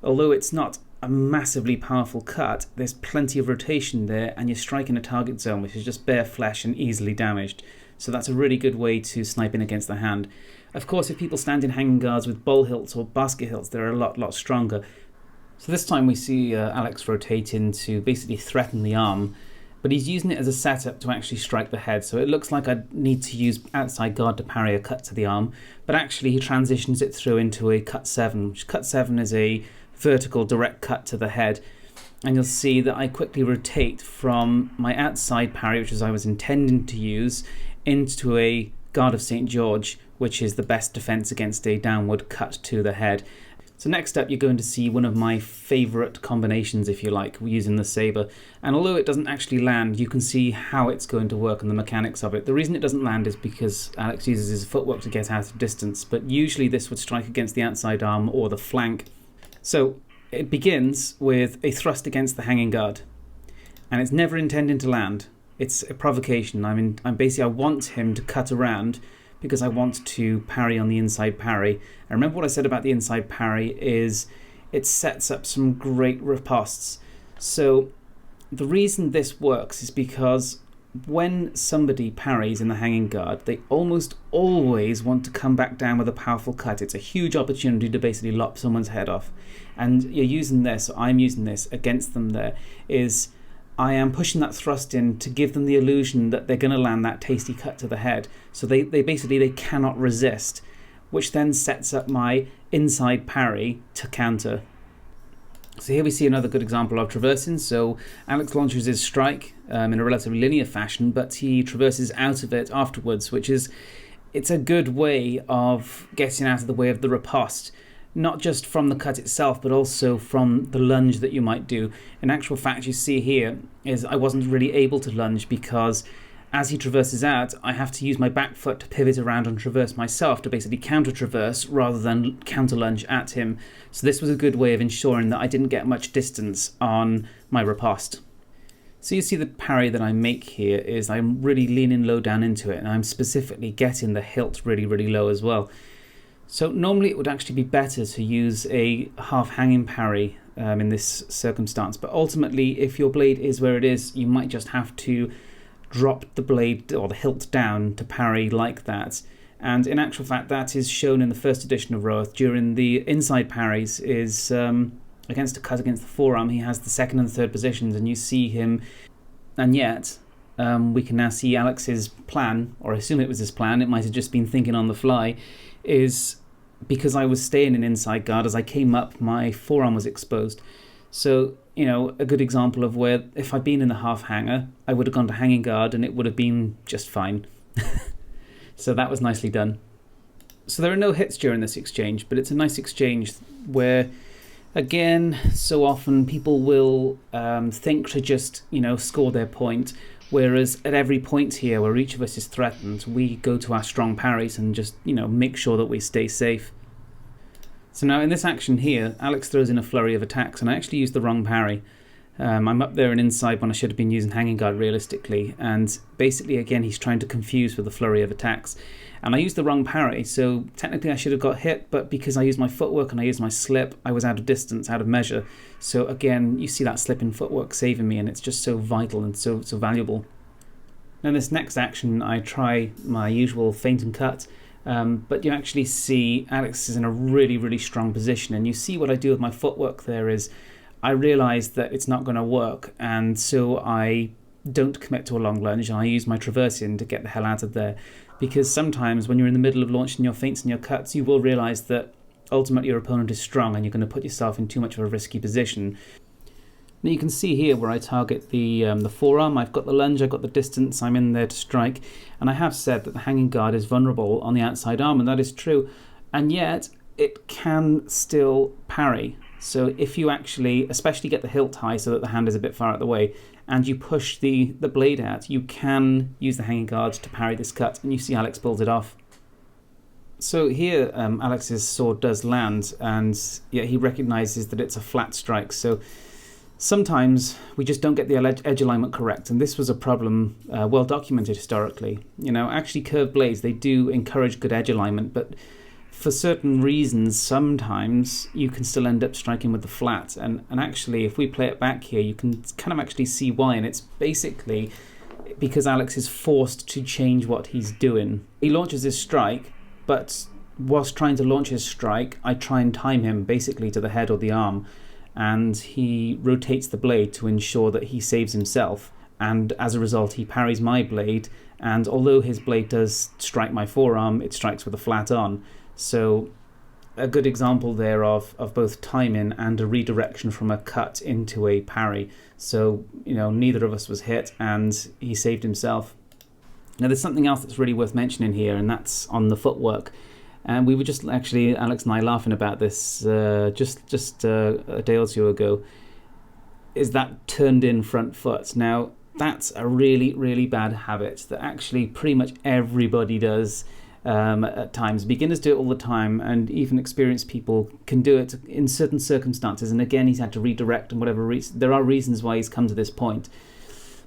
although it's not a massively powerful cut, there's plenty of rotation there, and you're striking a target zone, which is just bare flesh and easily damaged. So that's a really good way to snipe in against the hand. Of course, if people stand in hanging guards with bowl hilts or basket hilts, they're a lot stronger. So this time we see Alex rotating to basically threaten the arm, but he's using it as a setup to actually strike the head. So it looks like I need to use outside guard to parry a cut to the arm, but actually he transitions it through into a cut 7, which cut 7 is a vertical direct cut to the head. And you'll see that I quickly rotate from my outside parry, which is I was intending to use, into a Guard of St. George, which is the best defense against a downward cut to the head. So next up, you're going to see one of my favorite combinations, if you like, using the Sabre. And although it doesn't actually land, you can see how it's going to work and the mechanics of it. The reason it doesn't land is because Alex uses his footwork to get out of distance, but usually this would strike against the outside arm or the flank. So it begins with a thrust against the hanging guard, and it's never intending to land. It's a provocation. I want him to cut around because I want to parry on the inside parry. And remember what I said about the inside parry is it sets up some great ripostes. So the reason this works is because when somebody parries in the hanging guard, they almost always want to come back down with a powerful cut. It's a huge opportunity to basically lop someone's head off. And you're using this, or I'm using this against them there, is I am pushing that thrust in to give them the illusion that they're going to land that tasty cut to the head. So they basically cannot resist, which then sets up my inside parry to counter. So here we see another good example of traversing. So Alex launches his strike in a relatively linear fashion, but he traverses out of it afterwards, it's a good way of getting out of the way of the riposte. Not just from the cut itself, but also from the lunge that you might do. In actual fact, you see here is I wasn't really able to lunge because as he traverses out, I have to use my back foot to pivot around and traverse myself to basically counter-traverse rather than counter-lunge at him. So this was a good way of ensuring that I didn't get much distance on my riposte. So you see the parry that I make here is I'm really leaning low down into it, and I'm specifically getting the hilt really, really low as well. So normally it would actually be better to use a half-hanging parry in this circumstance, but ultimately if your blade is where it is, you might just have to drop the blade or the hilt down to parry like that. And in actual fact, that is shown in the first edition of Roath during the inside parries is against a cut against the forearm. He has the second and third positions, and you see him, and yet we can now see Alex's plan, or I assume it was his plan, it might have just been thinking on the fly, is because I was staying in inside guard, as I came up, my forearm was exposed. So, you know, a good example of where if I'd been in the half hanger, I would have gone to hanging guard and it would have been just fine. So that was nicely done. So there are no hits during this exchange, but it's a nice exchange where, again, so often people will think to just, you know, score their point, whereas at every point here where each of us is threatened, we go to our strong parries and just, you know, make sure that we stay safe. So now in this action here, Alex throws in a flurry of attacks, and I actually used the wrong parry. I'm up there and inside when I should have been using hanging guard realistically, and basically again he's trying to confuse with the flurry of attacks. And I used the wrong parry, so technically I should have got hit, but because I used my footwork and I used my slip, I was out of distance, out of measure. So again, you see that slip in footwork saving me, and it's just so vital and so valuable. Now in this next action, I try my usual feint and cut, but you actually see Alex is in a really, really strong position, and you see what I do with my footwork there is I realise that it's not going to work, and so I don't commit to a long lunge, and I use my traversing to get the hell out of there. Because sometimes when you're in the middle of launching your feints and your cuts, you will realise that ultimately your opponent is strong and you're going to put yourself in too much of a risky position. Now you can see here where I target the forearm. I've got the lunge, I've got the distance, I'm in there to strike, and I have said that the hanging guard is vulnerable on the outside arm, and that is true, and yet it can still parry. So if you actually, especially get the hilt high so that the hand is a bit far out of the way, and you push the blade out, you can use the hanging guard to parry this cut, and you see Alex pulls it off. So here Alex's sword does land, and yeah, he recognises that it's a flat strike. So sometimes we just don't get the edge alignment correct, and this was a problem well documented historically. You know, actually curved blades, they do encourage good edge alignment, but for certain reasons, sometimes you can still end up striking with the flat. And actually, if we play it back here, you can kind of actually see why. And it's basically because Alex is forced to change what he's doing. He launches his strike, but whilst trying to launch his strike, I try and time him basically to the head or the arm. And he rotates the blade to ensure that he saves himself. And as a result, he parries my blade. And although his blade does strike my forearm, it strikes with a flat on. So a good example there of both timing and a redirection from a cut into a parry. So, you know, neither of us was hit and he saved himself. Now there's something else that's really worth mentioning here, and that's on the footwork. And we were just actually, Alex and I, laughing about this just a day or two ago, is that turned in front foot. Now that's a really, really bad habit that actually pretty much everybody does. At times. Beginners do it all the time, and even experienced people can do it in certain circumstances. And again, he's had to redirect and whatever reason. There are reasons why he's come to this point.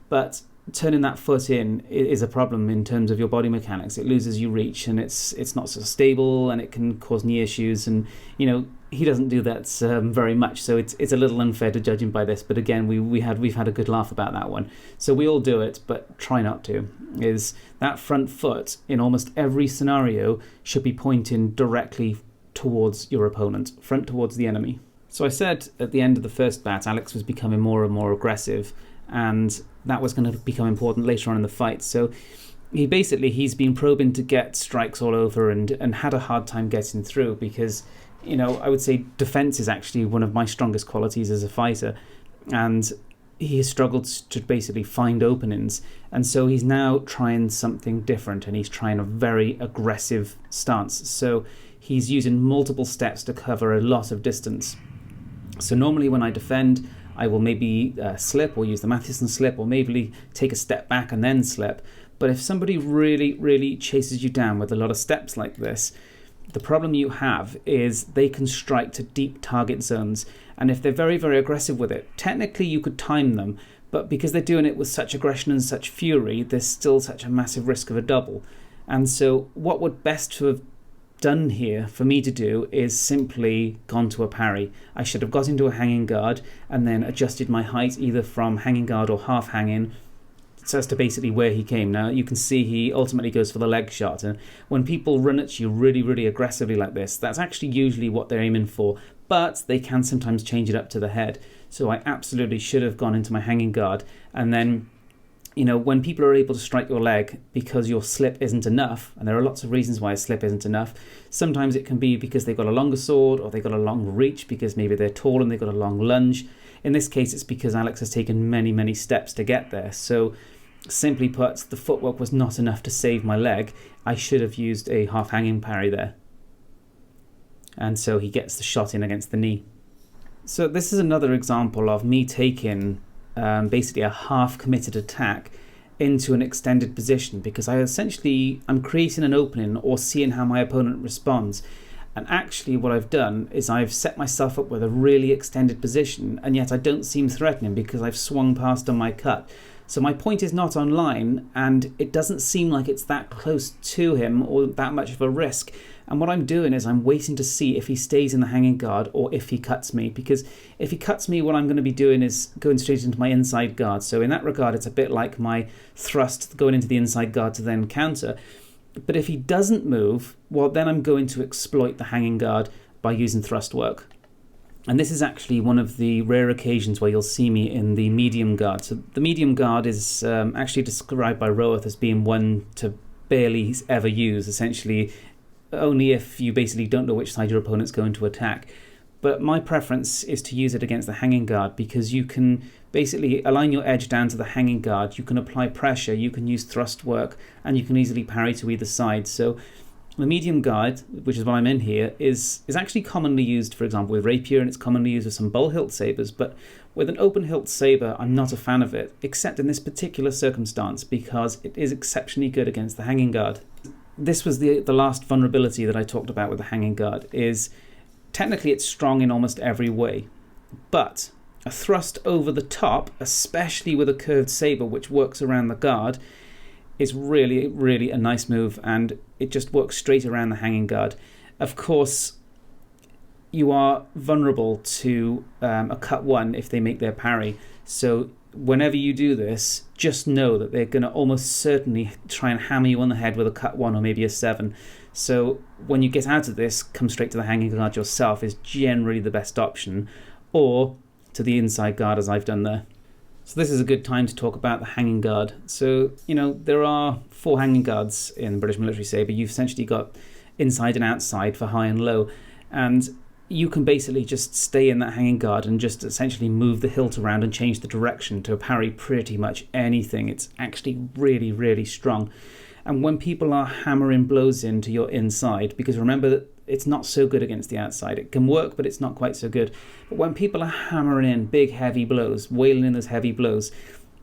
But turning that foot in is a problem in terms of your body mechanics. It loses you reach, and it's not so stable, and it can cause knee issues. And, you know, he doesn't do that very much, so it's a little unfair to judge him by this. But again, we've had a good laugh about that one. So we all do it, but try not to. Is that front foot in almost every scenario should be pointing directly towards your opponent, front towards the enemy. So I said at the end of the first bat, Alex was becoming more and more aggressive, and that was going to become important later on in the fight. So he's been probing to get strikes all over and had a hard time getting through because, you know, I would say defense is actually one of my strongest qualities as a fighter, and he has struggled to basically find openings, and so he's now trying something different, and he's trying a very aggressive stance. So he's using multiple steps to cover a lot of distance. So normally when I defend, I will maybe slip or use the Mathewson slip, or maybe take a step back and then slip. But if somebody really chases you down with a lot of steps like this, the problem you have is they can strike to deep target zones. And if they're very aggressive with it, technically you could time them, but because they're doing it with such aggression and such fury, there's still such a massive risk of a double. And so what would best to have done here for me to do is simply gone to a parry. I should have got into a hanging guard and then adjusted my height either from hanging guard or half hanging, so as to basically where he came. Now you can see he ultimately goes for the leg shot, and when people run at you really aggressively like this, that's actually usually what they're aiming for, but they can sometimes change it up to the head. So I absolutely should have gone into my hanging guard, and then, you know, when people are able to strike your leg because your slip isn't enough, and there are lots of reasons why a slip isn't enough. Sometimes it can be because they've got a longer sword, or they've got a long reach because maybe they're tall and they've got a long lunge. In this case, it's because Alex has taken many steps to get there. So simply put, the footwork was not enough to save my leg. I should have used a half hanging parry there. And so he gets the shot in against the knee. So this is another example of me taking basically a half committed attack into an extended position, because I'm creating an opening or seeing how my opponent responds. And actually what I've done is I've set myself up with a really extended position, and yet I don't seem threatening because I've swung past on my cut. So my point is not online, and it doesn't seem like it's that close to him or that much of a risk. And what I'm doing is I'm waiting to see if he stays in the hanging guard or if he cuts me, because if he cuts me, what I'm going to be doing is going straight into my inside guard. So in that regard, it's a bit like my thrust going into the inside guard to then counter. But if he doesn't move, well, then I'm going to exploit the hanging guard by using thrust work. And this is actually one of the rare occasions where you'll see me in the medium guard. So the medium guard is actually described by Roeth as being one to barely ever use, essentially only if you basically don't know which side your opponent's going to attack. But my preference is to use it against the hanging guard, because you can basically align your edge down to the hanging guard, you can apply pressure, you can use thrust work, and you can easily parry to either side. So the medium guard, which is what I'm in here, is actually commonly used, for example, with rapier, and it's commonly used with some bull hilt sabres. But with an open hilt sabre, I'm not a fan of it, except in this particular circumstance, because it is exceptionally good against the hanging guard. This was the last vulnerability that I talked about with the hanging guard, is technically it's strong in almost every way, but a thrust over the top, especially with a curved sabre which works around the guard, is really a nice move, and it just works straight around the hanging guard. Of course, you are vulnerable to a cut one if they make their parry, so whenever you do this, just know that they're going to almost certainly try and hammer you on the head with a cut one or maybe a 7. So when you get out of this, come straight to the hanging guard yourself is generally the best option, or to the inside guard as I've done there. So this is a good time to talk about the hanging guard. So, you know, there are 4 hanging guards in British Military Sabre. You've essentially got inside and outside for high and low, and you can basically just stay in that hanging guard and just essentially move the hilt around and change the direction to parry pretty much anything. It's actually really strong. And when people are hammering blows into your inside, because remember that it's not so good against the outside. It can work, but it's not quite so good. But when people are hammering in big heavy blows, wailing in those heavy blows,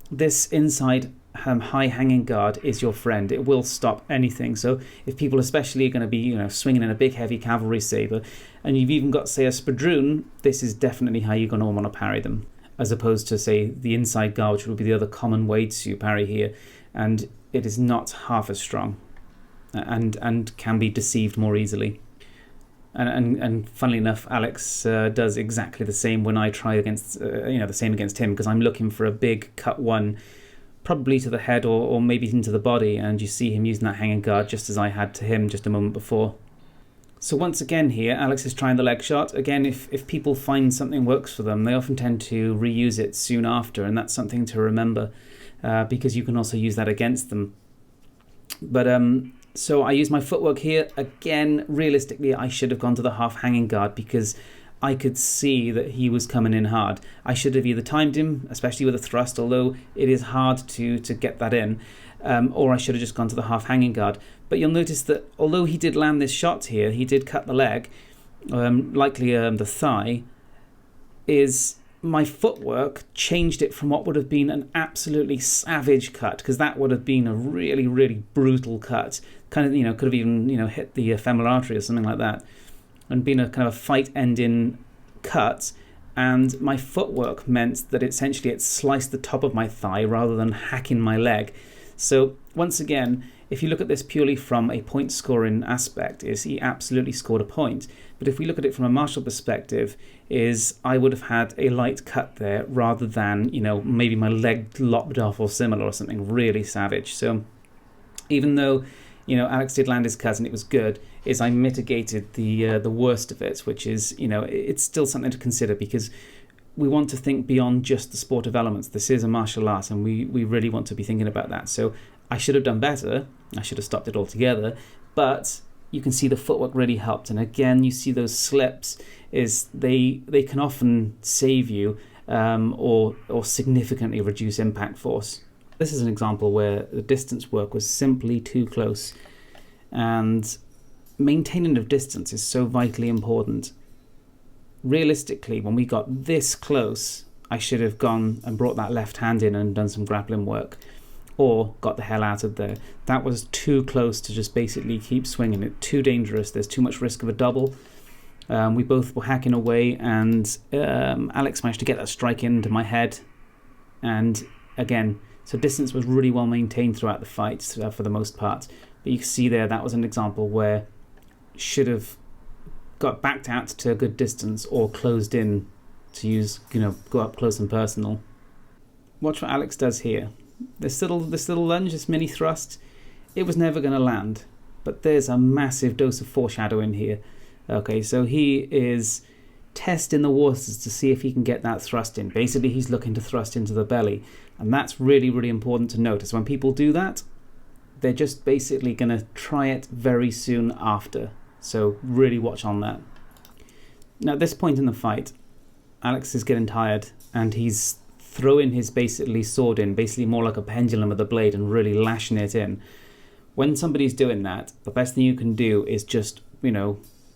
this inside high hanging guard is your friend. It will stop anything. So if people especially are going to be, you know, swinging in a big heavy cavalry sabre, and you've even got, say, a spadroon, this is definitely how you're going to want to parry them, as opposed to, say, the inside guard, which would be the other common way to parry here, and it is not half as strong and can be deceived more easily. And funnily enough, Alex does exactly the same when I try against, the same against him, because I'm looking for a big cut one, probably to the head or maybe into the body, and you see him using that hanging guard just as I had to him just a moment before. So once again here, Alex is trying the leg shot. Again, if people find something works for them, they often tend to reuse it soon after, and that's something to remember, because you can also use that against them. But so I use my footwork here. Again, realistically, I should have gone to the half hanging guard because I could see that he was coming in hard. I should have either timed him, especially with a thrust, although it is hard to get that in, or I should have just gone to the half hanging guard. But you'll notice that although he did land this shot here, he did cut the leg, likely the thigh, is my footwork changed it from what would have been an absolutely savage cut, because that would have been a really, really brutal cut. Kind of, could have even, hit the femoral artery or something like that, and been a kind of fight-ending cut. And my footwork meant that essentially it sliced the top of my thigh rather than hacking my leg. So once again, if you look at this purely from a point scoring aspect, is he absolutely scored a point. But if we look at it from a martial perspective, is I would have had a light cut there rather than, maybe my leg lopped off or similar or something really savage. So even though, Alex did land his cut and it was good, is I mitigated the worst of it, which is, it's still something to consider, because we want to think beyond just the sport of elements. This is a martial art, and we really want to be thinking about that. So I should have done better. I should have stopped it altogether. But you can see the footwork really helped. And again, you see those slips, is they can often save you or significantly reduce impact force. This is an example where the distance work was simply too close. And maintaining of distance is so vitally important. Realistically, when we got this close, I should have gone and brought that left hand in and done some grappling work, or got the hell out of there. That was too close to just basically keep swinging it. Too dangerous. There's too much risk of a double. We both were hacking away, and Alex managed to get that strike into my head. And again, so distance was really well maintained throughout the fight for the most part. But you can see there, that was an example where should have got backed out to a good distance or closed in to use, go up close and personal. Watch what Alex does here. This little lunge, this mini thrust, it was never going to land. But there's a massive dose of foreshadowing here. Okay, so he is testing the waters to see if he can get that thrust in. Basically, he's looking to thrust into the belly. And that's really, really important to notice. When people do that, they're just basically going to try it very soon after. So really watch on that. Now at this point in the fight, Alex is getting tired, and he's throwing his basically sword in, basically more like a pendulum with a blade, and really lashing it in. When somebody's doing that, the best thing you can do is just,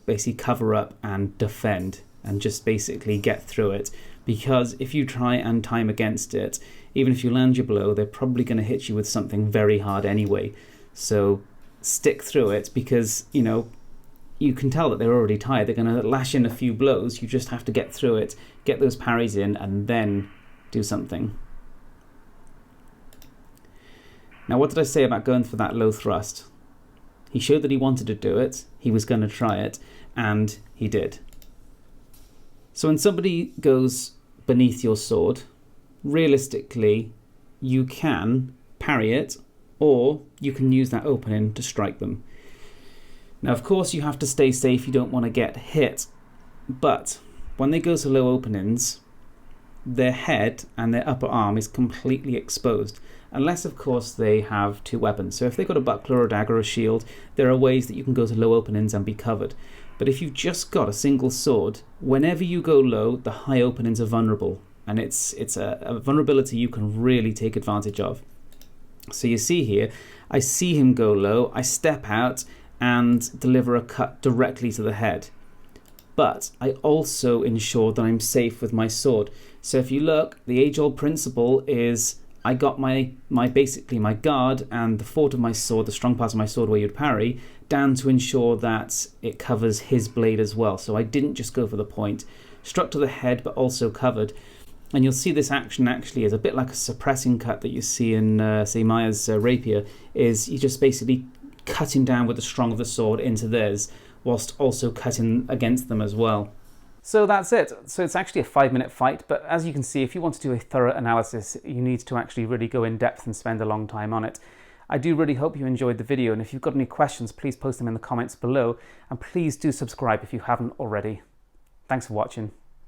basically cover up and defend, and just basically get through it. Because if you try and time against it, even if you land your blow, they're probably going to hit you with something very hard anyway. So stick through it, because, you can tell that they're already tired. They're going to lash in a few blows. You just have to get through it, get those parries in, and then do something. Now, what did I say about going for that low thrust? He showed that he wanted to do it. He was going to try it, and he did. So when somebody goes beneath your sword, realistically, you can parry it, or you can use that opening to strike them. Now, of course, you have to stay safe. You don't want to get hit. But when they go to low openings, their head and their upper arm is completely exposed. Unless, of course, they have two weapons. So if they've got a buckler or a dagger or a shield, there are ways that you can go to low openings and be covered. But if you've just got a single sword, whenever you go low, the high openings are vulnerable. And it's a vulnerability you can really take advantage of. So you see here, I see him go low, I step out and deliver a cut directly to the head. But I also ensure that I'm safe with my sword. So if you look, the age-old principle is I got my basically my guard and the fort of my sword, the strong part of my sword where you'd parry, down to ensure that it covers his blade as well. So I didn't just go for the point, struck to the head but also covered. And you'll see this action actually is a bit like a suppressing cut that you see in, say, Maya's rapier, is you just basically cutting down with the strong of the sword into theirs, whilst also cutting against them as well. So that's it. So it's actually a 5-minute fight, but as you can see, if you want to do a thorough analysis, you need to actually really go in depth and spend a long time on it. I do really hope you enjoyed the video, and if you've got any questions, please post them in the comments below, and please do subscribe if you haven't already. Thanks for watching.